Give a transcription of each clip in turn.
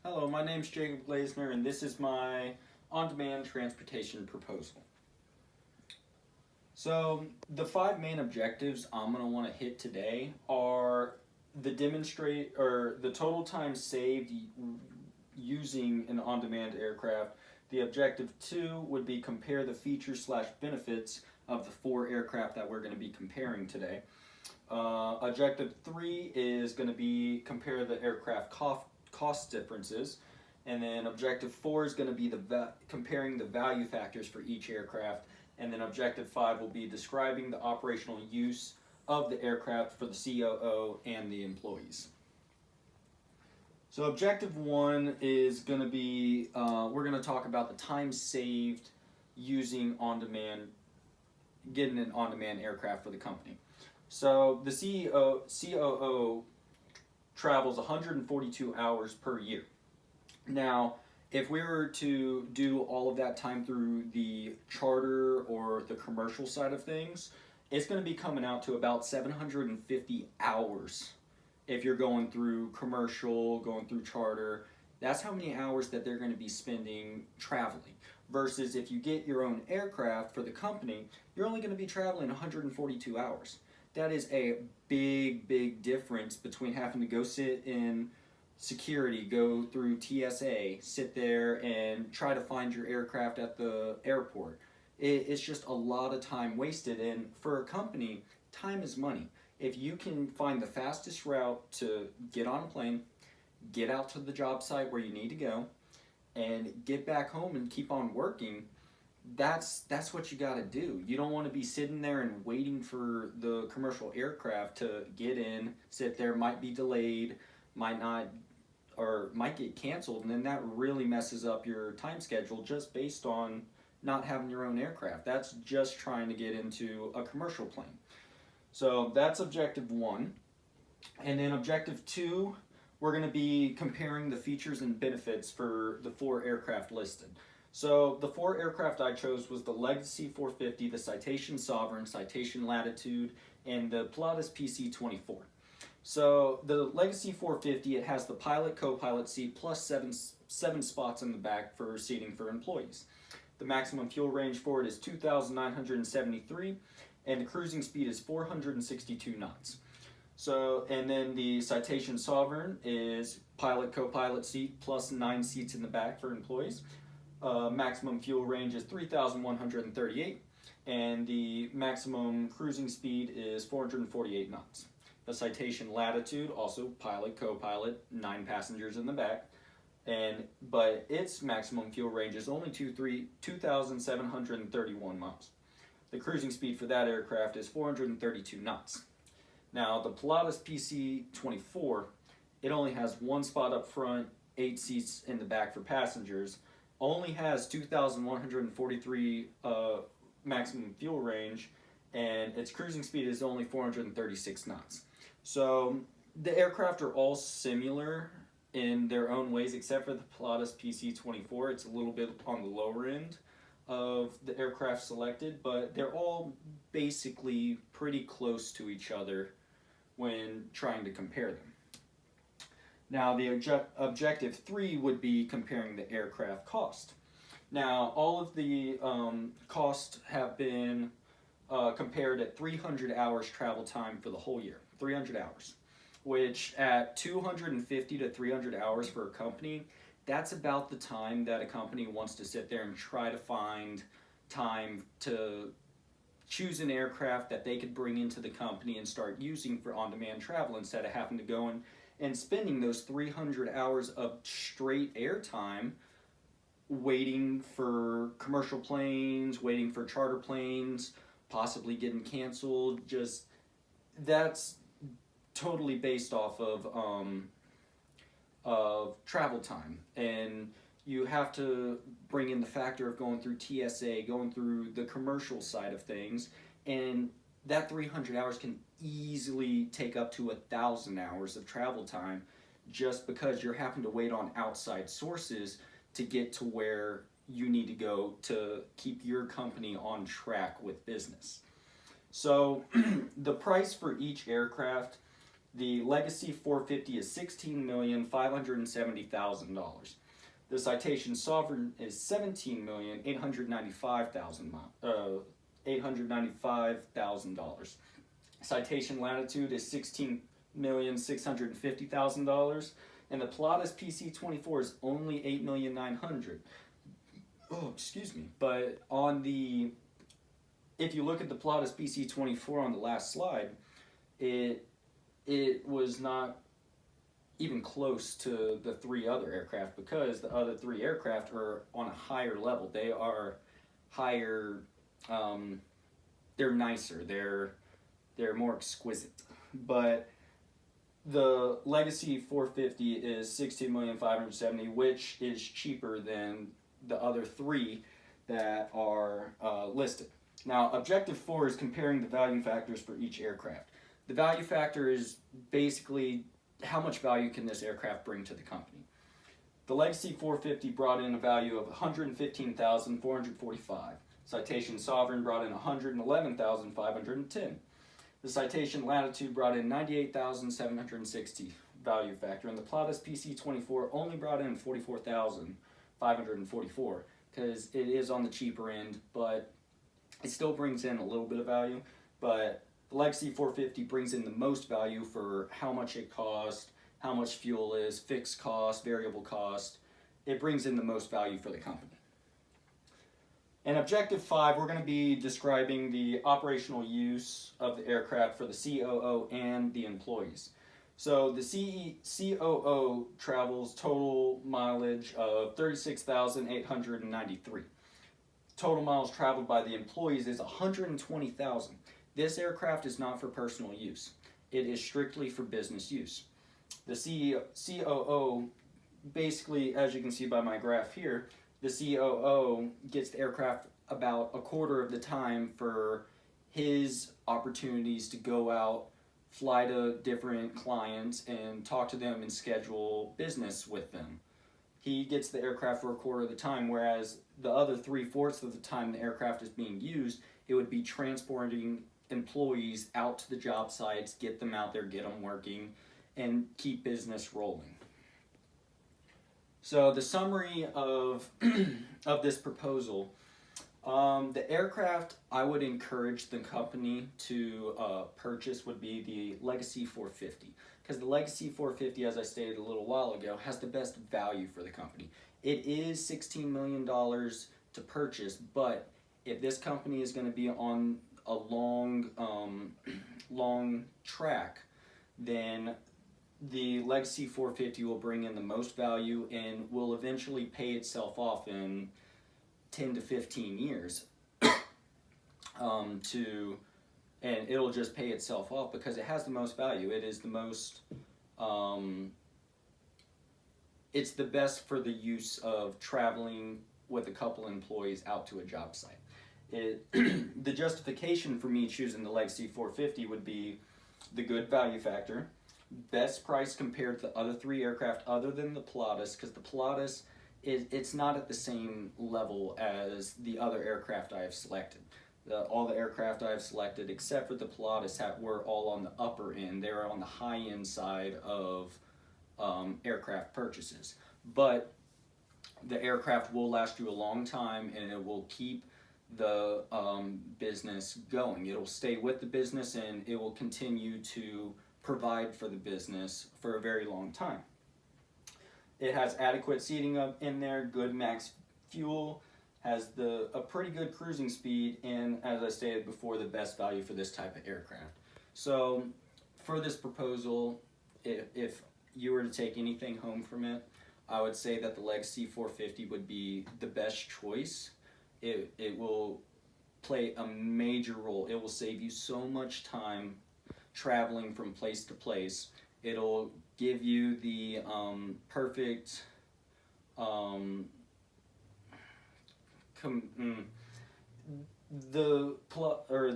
Hello, my name's Jacob Glazner, and this is my on-demand transportation proposal. So, the five main objectives I'm going to want to hit today are the total time saved using an on-demand aircraft. The objective two would be compare the features slash benefits of the four aircraft that we're going to be comparing today. Objective three is going to be compare the aircraft cost differences. And then objective four is going to be comparing the value factors for each aircraft. And then objective five will be describing the operational use of the aircraft for the COO and the employees. So objective one is going to be, we're going to talk about the time saved using getting an on-demand aircraft for the company. So the COO travels 142 hours per year. Now, if we were to do all of that time through the charter or the commercial side of things, it's going to be coming out to about 750 hours if you're going through commercial, going through charter. That's how many hours that they're going to be spending traveling. Versus if you get your own aircraft for the company, you're only going to be traveling 142 hours. That is a big difference between having to go sit in security, go through TSA, sit there and try to find your aircraft at the airport. It's just a lot of time wasted, and for a company, time is money. If you can find the fastest route to get on a plane, get out to the job site where you need to go, and get back home and keep on working, that's what you got to do. You don't want to be sitting there and waiting for the commercial aircraft to get in, sit there, might be delayed, might not, or might get canceled, and then that really messes up your time schedule just based on not having your own aircraft. That's just trying to get into a commercial plane. So that's objective one. And then objective two, we're going to be comparing the features and benefits for the four aircraft listed. So the four aircraft I chose was the Legacy 450, the Citation Sovereign, Citation Latitude, and the Pilatus PC-24. So the Legacy 450, it has the pilot, co-pilot seat plus seven spots in the back for seating for employees. The maximum fuel range for it is 2,973, and the cruising speed is 462 knots. So, and then the Citation Sovereign is pilot, co-pilot seat plus 9 seats in the back for employees. Maximum fuel range is 3,138, and the maximum cruising speed is 448 knots. The Citation Latitude, also pilot, co-pilot, 9 passengers in the back, but its maximum fuel range is only 2,731 miles. The cruising speed for that aircraft is 432 knots. Now, the Pilatus PC-24, it only has 1 spot up front, 8 seats in the back for passengers, only has 2,143 maximum fuel range, and its cruising speed is only 436 knots. So the aircraft are all similar in their own ways, except for the Pilatus PC-24. It's a little bit on the lower end of the aircraft selected, but they're all basically pretty close to each other when trying to compare them. Now, the objective three would be comparing the aircraft cost. Now, all of the costs have been compared at 300 hours travel time for the whole year, 300 hours, which at 250 to 300 hours for a company, that's about the time that a company wants to sit there and try to find time to choose an aircraft that they could bring into the company and start using for on-demand travel instead of having to go and spending those 300 hours of straight airtime waiting for commercial planes, waiting for charter planes, possibly getting canceled. Just that's totally based off of travel time, and you have to bring in the factor of going through TSA, going through the commercial side of things, and that 300 hours can easily take up to 1,000 hours of travel time just because you're having to wait on outside sources to get to where you need to go to keep your company on track with business. So the price for each aircraft The Legacy 450 is $16,570,000. The Citation Sovereign is $17,895,000. Citation Latitude is $16,650,000, and the Pilatus PC24 is only $8,900,000. Oh, excuse me. But if you look at the Pilatus PC24 on the last slide, it was not even close to the three other aircraft, because the other three aircraft are on a higher level. They are higher, they're nicer, they're more exquisite. But the Legacy 450 is $16,570,000, which is cheaper than the other three that are listed. Now, Objective 4 is comparing the value factors for each aircraft. The value factor is basically how much value can this aircraft bring to the company. The Legacy 450 brought in a value of $115,445. Citation Sovereign brought in $111,510. The Citation Latitude brought in $98,760 value factor, and the Pilatus PC24 only brought in $44,544, because it is on the cheaper end, but it still brings in a little bit of value. But the Legacy 450 brings in the most value for how much it costs, how much fuel is, fixed cost, variable cost. It brings in the most value for the company. In Objective 5, we're going to be describing the operational use of the aircraft for the COO and the employees. So the COO travels total mileage of 36,893. Total miles traveled by the employees is 120,000. This aircraft is not for personal use. It is strictly for business use. The COO, basically, as you can see by my graph here, the COO gets the aircraft about a quarter of the time for his opportunities to go out, fly to different clients, and talk to them and schedule business with them. He gets the aircraft for a quarter of the time, whereas the other 3/4 of the time the aircraft is being used, it would be transporting employees out to the job sites, get them out there, get them working, and keep business rolling. So the summary of this proposal, the aircraft I would encourage the company to purchase would be the Legacy 450, because the Legacy 450, as I stated a little while ago, has the best value for the company. It is $16 million to purchase, but if this company is going to be on a long track, then the Legacy 450 will bring in the most value and will eventually pay itself off in 10 to 15 years. And it'll just pay itself off because it has the most value. It is the most, it's the best for the use of traveling with a couple employees out to a job site. The justification for me choosing the Legacy 450 would be the good value factor, best price compared to the other three aircraft other than the Pilatus, because the Pilatus, it's not at the same level as the other aircraft I have selected. All the aircraft I have selected, except for the Pilatus, were all on the upper end. They are on the high end side of aircraft purchases. But the aircraft will last you a long time, and it will keep the business going. It'll stay with the business, and it will continue to provide for the business for a very long time. It has adequate seating up in there, good max fuel, has a pretty good cruising speed, and as I stated before, the best value for this type of aircraft. So for this proposal, if you were to take anything home from it, I would say that the Legacy 450 would be the best choice. It will play a major role. It will save you so much time traveling from place to place. It'll give you the perfect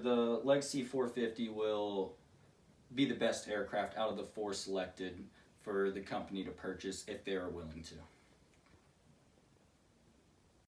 the Legacy 450 will be the best aircraft out of the four selected for the company to purchase if they are willing to.